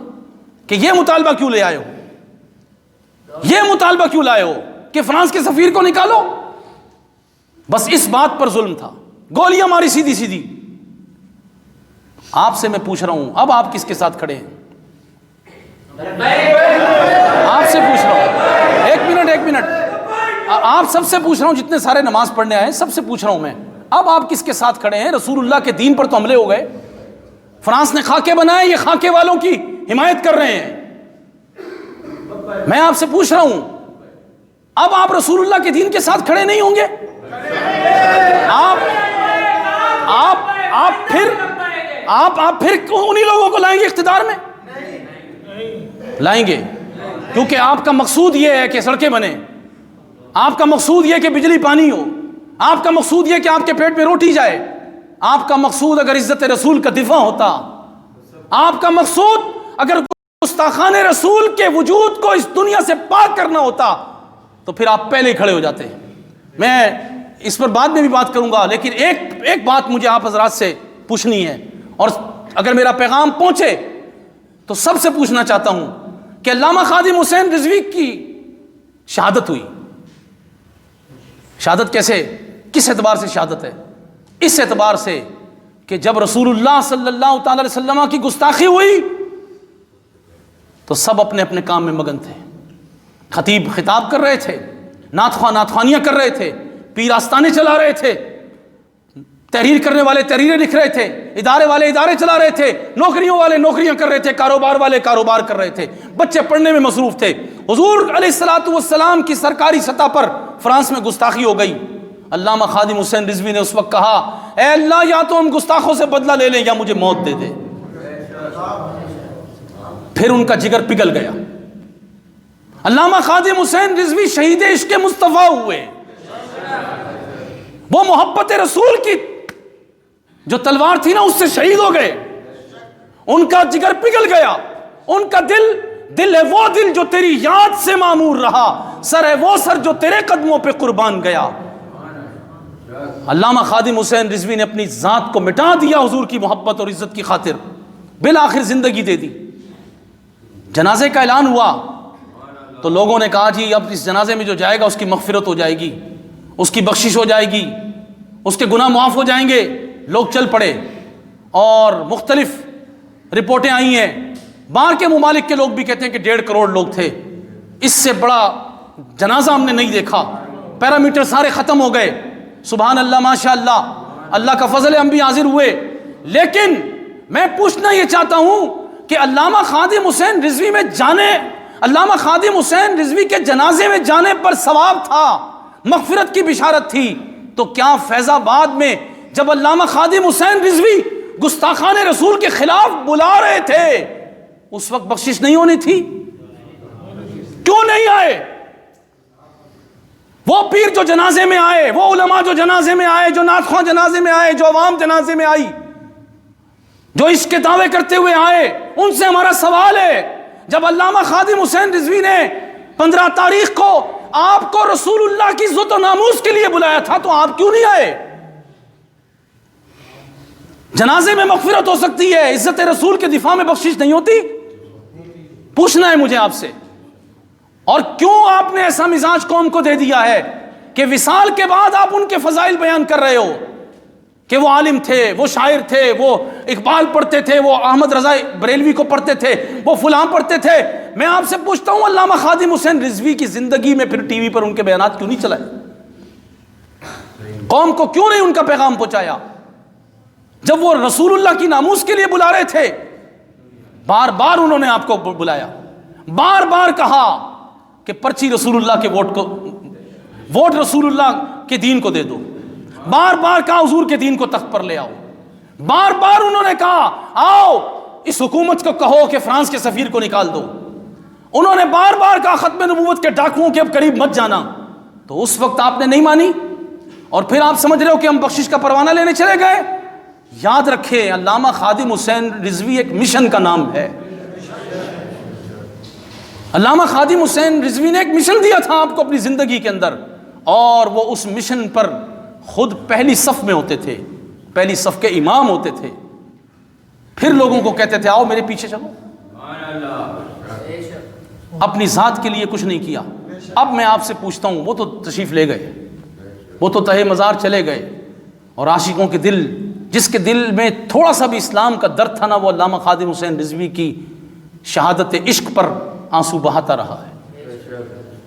کہ یہ مطالبہ کیوں لے آئے ہو، یہ مطالبہ کیوں لائے ہو کہ فرانس کے سفیر کو نکالو؟ بس اس بات پر ظلم تھا، گولیاں ماری سیدھی سیدھی۔ آپ سے میں پوچھ رہا ہوں، اب آپ کس کے ساتھ کھڑے ہیں؟ آپ سے پوچھ رہا ہوں، ایک منٹ، آپ سب سے پوچھ رہا ہوں، جتنے سارے نماز پڑھنے آئے سب سے پوچھ رہا ہوں میں، اب آپ کس کے ساتھ کھڑے ہیں؟ رسول اللہ کے دین پر تو حملے ہو گئے، فرانس نے خاکے بنائے، یہ خاکے والوں کی حمایت کر رہے ہیں۔ میں آپ سے پوچھ رہا ہوں، اب آپ رسول اللہ کے دین کے ساتھ کھڑے نہیں ہوں گے؟ آپ پھر انہی لوگوں کو لائیں گے اقتدار میں؟ لائیں گے، کیونکہ آپ کا مقصود یہ ہے کہ سڑکیں بنیں، آپ کا مقصود یہ ہے کہ بجلی پانی ہو، آپ کا مقصود یہ ہے کہ آپ کے پیٹ میں روٹی جائے، آپ کا مقصود اگر عزت رسول کا دفاع ہوتا، آپ کا مقصود اگر گستاخان رسول کے وجود کو اس دنیا سے پاک کرنا ہوتا تو پھر آپ پہلے ہی کھڑے ہو جاتے۔ میں اس پر بعد میں بھی بات کروں گا، لیکن ایک بات مجھے آپ حضرات سے پوچھنی ہے، اور اگر میرا پیغام پہنچے تو سب سے پوچھنا چاہتا ہوں کہ علامہ خادم حسین رضوی کی شہادت ہوئی، شہادت کیسے، کس اعتبار سے شہادت ہے؟ اس اعتبار سے کہ جب رسول اللہ صلی اللہ تعالی علیہ وسلم کی گستاخی ہوئی تو سب اپنے اپنے کام میں مگن تھے، خطیب خطاب کر رہے تھے، نعت خواہ نعتخوانیاں کر رہے تھے، پیر آستانے چلا رہے تھے، تحریر کرنے والے تحریریں لکھ رہے تھے، ادارے والے ادارے چلا رہے تھے، نوکریوں والے نوکریاں کر رہے تھے، کاروبار والے کاروبار کر رہے تھے، بچے پڑھنے میں مصروف تھے۔ حضور علیہ الصلوۃ والسلام کی سرکاری سطح پر فرانس میں گستاخی ہو گئی۔ علامہ خادم حسین رضوی نے اس وقت کہا، اے اللہ یا تو ہم گستاخوں سے بدلہ لے لیں یا مجھے موت دے دے۔ پھر ان کا جگر پگھل گیا۔ علامہ خادم حسین رضوی شہید عشق مصطفیٰ ہوئے، وہ محبت رسول کی جو تلوار تھی نا اس سے شہید ہو گئے، ان کا جگر پگھل گیا، ان کا دل ہے وہ دل جو تیری یاد سے معمور رہا، سر ہے وہ سر جو تیرے قدموں پہ قربان گیا۔ علامہ خادم حسین رضوی نے اپنی ذات کو مٹا دیا حضور کی محبت اور عزت کی خاطر، بالآخر زندگی دے دی۔ جنازے کا اعلان ہوا تو لوگوں نے کہا جی اب اس جنازے میں جو جائے گا اس کی مغفرت ہو جائے گی، اس کی بخشش ہو جائے گی، اس کے گناہ معاف ہو جائیں گے۔ لوگ چل پڑے اور مختلف رپورٹیں آئی ہیں، باہر کے ممالک کے لوگ بھی کہتے ہیں کہ 1.5 کروڑ لوگ تھے، اس سے بڑا جنازہ ہم نے نہیں دیکھا، پیرامیٹر سارے ختم ہو گئے۔ سبحان اللہ، ماشاء اللہ، اللہ کا فضل ہے ہم بھی حاضر ہوئے۔ لیکن میں پوچھنا یہ چاہتا ہوں کہ علامہ خادم حسین رضوی میں جانے، علامہ خادم حسین رضوی کے جنازے میں جانے پر ثواب تھا، مغفرت کی بشارت تھی، تو کیا فیض آباد میں جب علامہ خادم حسین رضوی گستاخان رسول کے خلاف بلا رہے تھے اس وقت بخشش نہیں ہونی تھی؟ کیوں نہیں آئے؟ وہ پیر جو جنازے میں آئے، وہ علماء جو جنازے میں آئے، جو نعت خواں جنازے میں آئے، جو عوام جنازے میں آئی، جو عشق کے دعوے کرتے ہوئے آئے، ان سے ہمارا سوال ہے، جب علامہ خادم حسین رضوی نے 15 تاریخ کو آپ کو رسول اللہ کی عزت و ناموس کے لیے بلایا تھا تو آپ کیوں نہیں آئے؟ جنازے میں مغفرت ہو سکتی ہے، عزت رسول کے دفاع میں بخشش نہیں ہوتی؟ پوچھنا ہے مجھے آپ سے۔ اور کیوں آپ نے ایسا مزاج قوم کو دے دیا ہے کہ وصال کے بعد آپ ان کے فضائل بیان کر رہے ہو کہ وہ عالم تھے، وہ شاعر تھے، وہ اقبال پڑھتے تھے، وہ احمد رضا بریلوی کو پڑھتے تھے، وہ فلاں پڑھتے تھے۔ میں آپ سے پوچھتا ہوں علامہ خادم حسین رضوی کی زندگی میں پھر ٹی وی پر ان کے بیانات کیوں نہیں چلائے؟ قوم کو کیوں نہیں ان کا پیغام پہنچایا؟ جب وہ رسول اللہ کی ناموس کے لیے بلا رہے تھے، بار بار انہوں نے آپ کو بلایا، بار بار کہا کہ پرچی رسول اللہ کے ووٹ رسول اللہ کے دین کو دے دو، بار بار کہا حضور کے دین کو تخت پر لے آؤ، بار بار انہوں نے کہا آؤ اس حکومت کو کہو کہ فرانس کے سفیر کو نکال دو، انہوں نے بار بار کہا ختم نبوت کے ڈاکوؤں کے اب قریب مت جانا، تو اس وقت آپ نے نہیں مانی، اور پھر آپ سمجھ رہے ہو کہ ہم بخشش کا پروانہ لینے چلے گئے۔ یاد رکھیں علامہ خادم حسین رضوی ایک مشن کا نام ہے۔ علامہ خادم حسین رضوی نے ایک مشن دیا تھا آپ کو اپنی زندگی کے اندر، اور وہ اس مشن پر خود پہلی صف میں ہوتے تھے، پہلی صف کے امام ہوتے تھے، پھر لوگوں کو کہتے تھے آؤ میرے پیچھے چلو۔ اپنی ذات کے لیے کچھ نہیں کیا۔ اب میں آپ سے پوچھتا ہوں، وہ تو تشریف لے گئے، وہ تو تہہ مزار چلے گئے، اور عاشقوں کے دل، جس کے دل میں تھوڑا سا بھی اسلام کا درد تھا نا، وہ علامہ خادم حسین رضوی کی شہادت عشق پر آنسو بہاتا رہا ہے،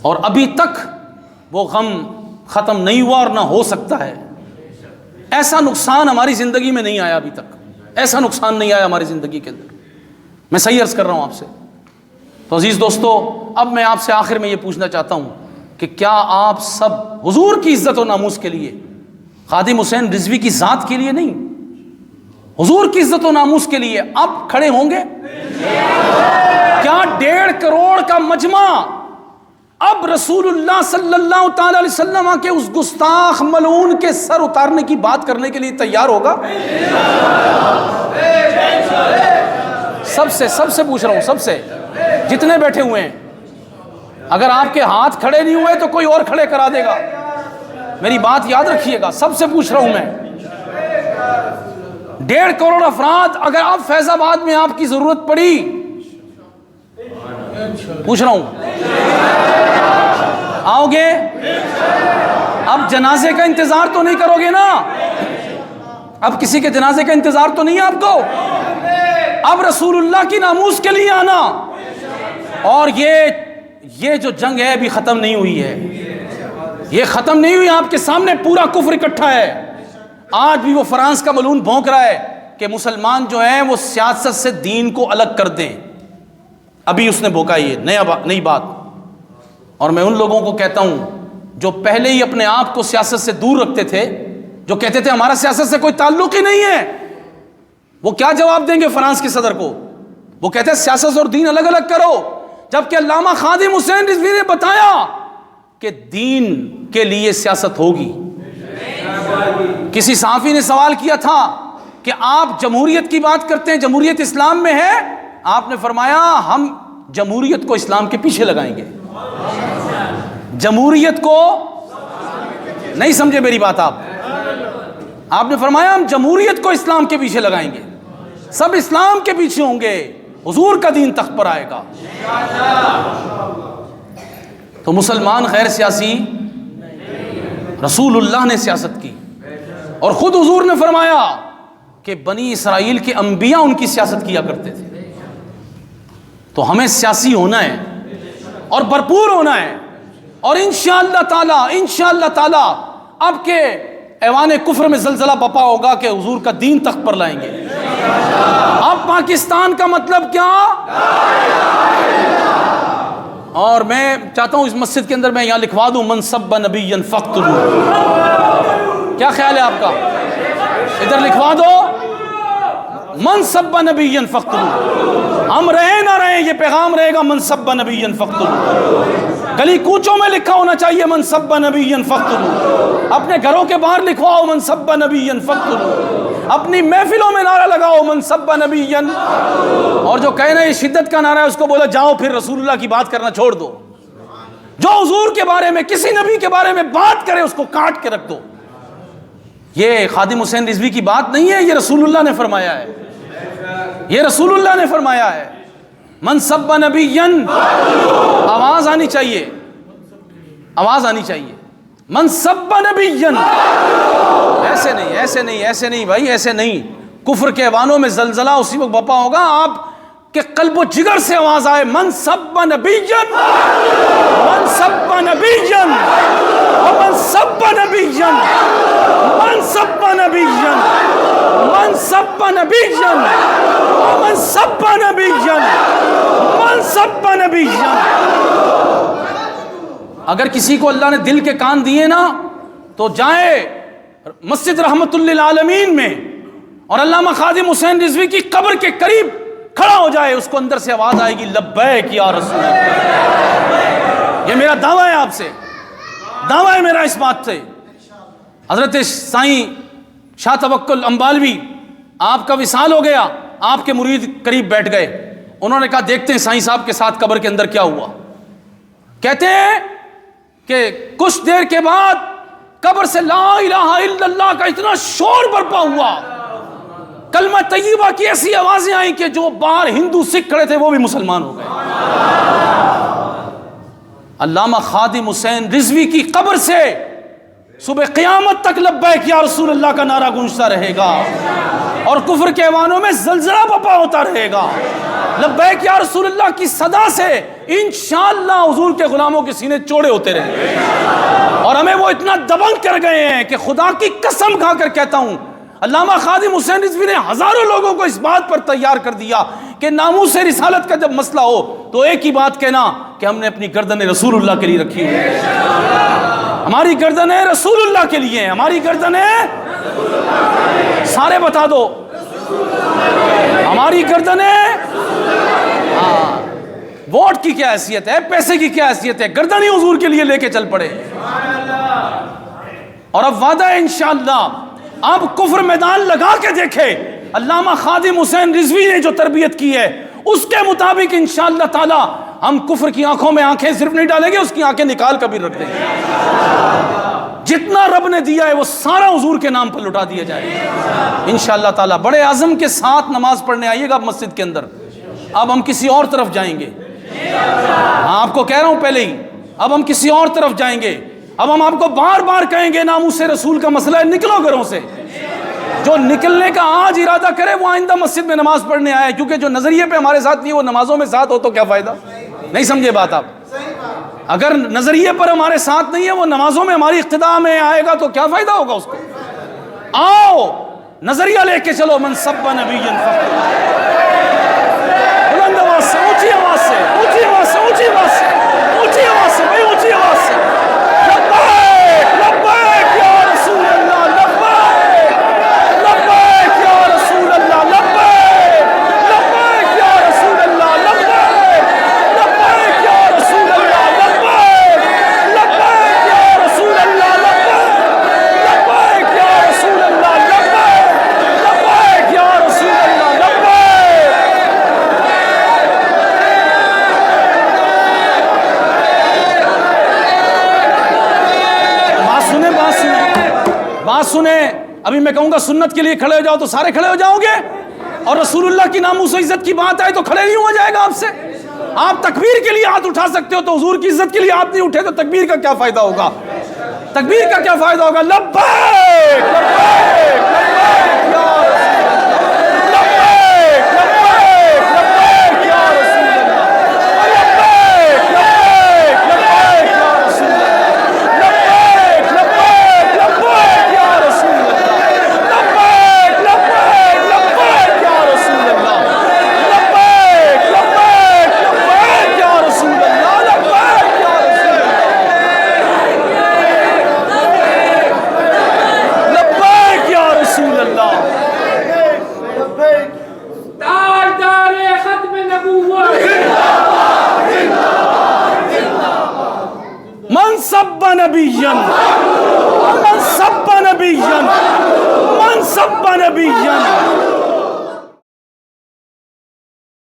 اور ابھی تک وہ غم ختم نہیں ہوا اور نہ ہو سکتا ہے۔ ایسا نقصان ہماری زندگی میں نہیں آیا ابھی تک، ایسا نقصان نہیں آیا ہماری زندگی کے اندر، میں صحیح عرض کر رہا ہوں آپ سے۔ تو عزیز دوستو، اب میں آپ سے آخر میں یہ پوچھنا چاہتا ہوں کہ کیا آپ سب حضور کی عزت و ناموس کے لیے، خادم حسین رضوی کی ذات کے لیے نہیں، حضور کی عزت و ناموس کے لیے اب کھڑے ہوں گے؟ کیا 1.5 کروڑ کا مجمع اب رسول اللہ صلی اللہ تعالی علیہ وسلم کے اس گستاخ ملعون کے سر اتارنے کی بات کرنے کے لیے تیار ہوگا؟ سب سے پوچھ رہا ہوں، سب سے جتنے بیٹھے ہوئے ہیں، اگر آپ کے ہاتھ کھڑے نہیں ہوئے تو کوئی اور کھڑے کرا دے گا، میری بات یاد رکھیے گا، سب سے پوچھ رہا ہوں میں۔ 1.5 کروڑ افراد، اگر اب فیض آباد میں آپ کی ضرورت پڑی، پوچھ رہا ہوں آؤ گے؟ اب جنازے کا انتظار تو نہیں کرو گے نا؟ اب کسی کے جنازے کا انتظار تو نہیں ہے آپ کو؟ اب رسول اللہ کی ناموس کے لیے آنا، اور یہ جو جنگ ہے ابھی ختم نہیں ہوئی ہے، یہ ختم نہیں ہوئی، آپ کے سامنے پورا کفر اکٹھا ہے۔ آج بھی وہ فرانس کا ملعون بھونک رہا ہے کہ مسلمان جو ہیں وہ سیاست سے دین کو الگ کر دیں، ابھی اس نے بھوکا یہ نئی بات۔ اور میں ان لوگوں کو کہتا ہوں جو پہلے ہی اپنے آپ کو سیاست سے دور رکھتے تھے، جو کہتے تھے ہمارا سیاست سے کوئی تعلق ہی نہیں ہے، وہ کیا جواب دیں گے فرانس کے صدر کو؟ وہ کہتے ہیں سیاست اور دین الگ الگ کرو، جبکہ علامہ خادم حسین رضوی نے بتایا کہ دین کے لیے سیاست ہوگی۔ کسی صحافی نے سوال کیا تھا کہ آپ جمہوریت کی بات کرتے ہیں، جمہوریت اسلام میں ہے؟ آپ نے فرمایا ہم جمہوریت کو اسلام کے پیچھے لگائیں گے۔ جمہوریت کو نہیں سمجھے میری بات آپ نے فرمایا ہم جمہوریت کو اسلام کے پیچھے لگائیں گے، سب اسلام کے پیچھے ہوں گے، حضور کا دین تخت پر آئے گا۔ تو مسلمان غیر سیاسی، رسول اللہ نے سیاست کی، اور خود حضور نے فرمایا کہ بنی اسرائیل کے انبیاء ان کی سیاست کیا کرتے تھے۔ تو ہمیں سیاسی ہونا ہے اور بھرپور ہونا ہے، اور انشاءاللہ تعالی اب کے ایوان کفر میں زلزلہ بپا ہوگا کہ حضور کا دین تخت پر لائیں گے۔ اب پاکستان کا مطلب کیا؟ اور میں چاہتا ہوں اس مسجد کے اندر میں یہاں لکھوا دوں من سب نبی فقتلوہ، کیا خیال ہے آپ کا؟ ادھر لکھوا دو من سب نبی فاقتلوہ، ہم رہیں نہ رہیں یہ پیغام رہے گا من سب نبی فاقتلوہ۔ گلی کوچوں میں لکھا ہونا چاہیے من سب نبی فاقتلوہ، اپنے گھروں کے باہر لکھواؤ من سب نبی فاقتلوہ، اپنی محفلوں میں نعرہ لگاؤ من سب نبی، اور جو کہنا یہ شدت کا نعرہ ہے اس کو بولا جاؤ پھر رسول اللہ کی بات کرنا چھوڑ دو، جو حضور کے بارے میں کسی نبی کے بارے میں بات کرے اس کو کاٹ کے رکھ دو۔ یہ خادم حسین رضوی کی بات نہیں ہے، یہ رسول اللہ نے فرمایا ہے، یہ رسول اللہ نے فرمایا ہے من سب نبی، آواز آنی چاہیے، آواز آنی چاہیے، من سب نبی، ایسے نہیں ایسے نہیں ایسے نہیں بھائی، ایسے نہیں۔ کفر کے ایوانوں میں زلزلہ اسی وقت بپا ہوگا آپ کہ قلب و جگر سے آواز آئے من سب نبی، من سب نبی، من سب نبی، من سب نبی، من سب نبی، من سب نبی، من سب نبی۔ اگر کسی کو اللہ نے دل کے کان دیے نا تو جائے مسجد رحمت للعالمین میں اور علامہ خادم حسین رضوی کی قبر کے قریب کھڑا ہو جائے، اس کو اندر سے آواز آئے گی لبیک یا رسول اللہ۔ یہ میرا دعویٰ ہے آپ سے، دعویٰ ہے میرا اس بات سے۔ حضرت سائیں شاہ توکل امبالوی، آپ کا وصال ہو گیا، آپ کے مرید قریب بیٹھ گئے، انہوں نے کہا دیکھتے ہیں سائیں صاحب کے ساتھ قبر کے اندر کیا ہوا۔ کہتے ہیں کہ کچھ دیر کے بعد قبر سے لا الہ الا اللہ کا اتنا شور برپا ہوا، کلمہ طیبہ کی ایسی آوازیں آئیں کہ جو باہر ہندو سکھ کھڑے تھے وہ بھی مسلمان ہو گئے۔ علامہ خادم حسین رضوی کی قبر سے صبح قیامت تک لبیک یا رسول اللہ کا نعرہ گونجتا رہے گا، اور کفر کے ایوانوں میں زلزلہ بپا ہوتا رہے گا۔ لبیک یا رسول اللہ کی صدا سے انشاءاللہ حضور کے غلاموں کے سینے چوڑے ہوتے رہیں گے، اور ہمیں وہ اتنا دبنگ کر گئے ہیں کہ خدا کی قسم کھا کر کہتا ہوں علامہ خادم حسین رضوی نے ہزاروں لوگوں کو اس بات پر تیار کر دیا کہ ناموس رسالت کا جب مسئلہ ہو تو ایک ہی بات کہنا کہ ہم نے اپنی گردنیں رسول اللہ کے لیے رکھی ہوئی ہیں، ہماری گردنیں رسول اللہ کے لیے ہیں، ہماری گردنیں سارے بتا دو، ہماری گردنیں، ووٹ کی کیا حیثیت ہے، پیسے کی کیا حیثیت ہے، گردن ہی حضور کے لیے لے کے چل پڑے۔ اور اب وعدہ ہے انشاءاللہ آپ کفر میدان لگا کے دیکھے، علامہ خادم حسین رضوی نے جو تربیت کی ہے اس کے مطابق انشاءاللہ تعالی ہم کفر کی آنکھوں میں آنکھیں صرف نہیں ڈالیں گے، اس کی آنکھیں نکال کر بھی رکھ دیں گے۔ جتنا رب نے دیا ہے وہ سارا حضور کے نام پر لٹا دیا جائے گا انشاءاللہ تعالی۔ بڑے عزم کے ساتھ نماز پڑھنے آئیے گا مسجد کے اندر، اب ہم کسی اور طرف جائیں گے، ہاں آپ کو کہہ رہا ہوں پہلے ہی، اب ہم کسی اور طرف جائیں گے، اب ہم آپ کو بار بار کہیں گے ناموس رسول کا مسئلہ ہے، نکلو گھروں سے۔ جو نکلنے کا آج ارادہ کرے وہ آئندہ مسجد میں نماز پڑھنے آئے، کیونکہ جو نظریے پہ ہمارے ساتھ نہیں وہ نمازوں میں ساتھ ہو تو کیا فائدہ؟ نہیں سمجھے بات آپ؟ اگر نظریے پر ہمارے ساتھ نہیں ہے وہ نمازوں میں ہماری اقتداء میں آئے گا تو کیا فائدہ ہوگا اس کو؟ آؤ نظریہ لے کے چلو من سب نبی بلند آواز سے، اونچی آواز سے، اونچی آواز سے، اونچی آواز سے، اونچی آواز سے بھائی، اونچی آواز سے، لبیک لبیک یا رسول اللہ، لبیک لبیک یا رسول اللہ، لبیک لبیک یا رسول اللہ، لبیک لبیک یا رسول اللہ، لبیک لبیک یا رسول اللہ، لبیک لبیک یا رسول اللہ، لبیک لبیک یا رسول اللہ، لبیک۔ بات سنیں، ابھی میں کہوں گا سنت کے لیے کھڑے ہو جاؤ تو سارے کھڑے ہو جاؤ گے، اور رسول اللہ کی ناموس و عزت کی بات آئے تو کھڑے نہیں ہوا جائے گا آپ سے۔ آپ تکبیر کے لیے ہاتھ اٹھا سکتے ہو تو حضور کی عزت کے لیے ہاتھ نہیں اٹھے تو تکبیر کا کیا فائدہ ہوگا؟ تکبیر کا کیا فائدہ ہوگا؟ لبیک لبیک لبیک یا رسول اللہ، لبیک لبیک یا رسول اللہ، لبیک لبیک لبیک یا رسول اللہ، لبیک لبیک لبیک یا رسول اللہ، لبیک لبیک لبیک یا رسول اللہ، لبیک لبیک لبیک یا رسول اللہ، لبیک یا رسول اللہ، لبیک یا رسول اللہ۔ ومن سب نبیا ومن سب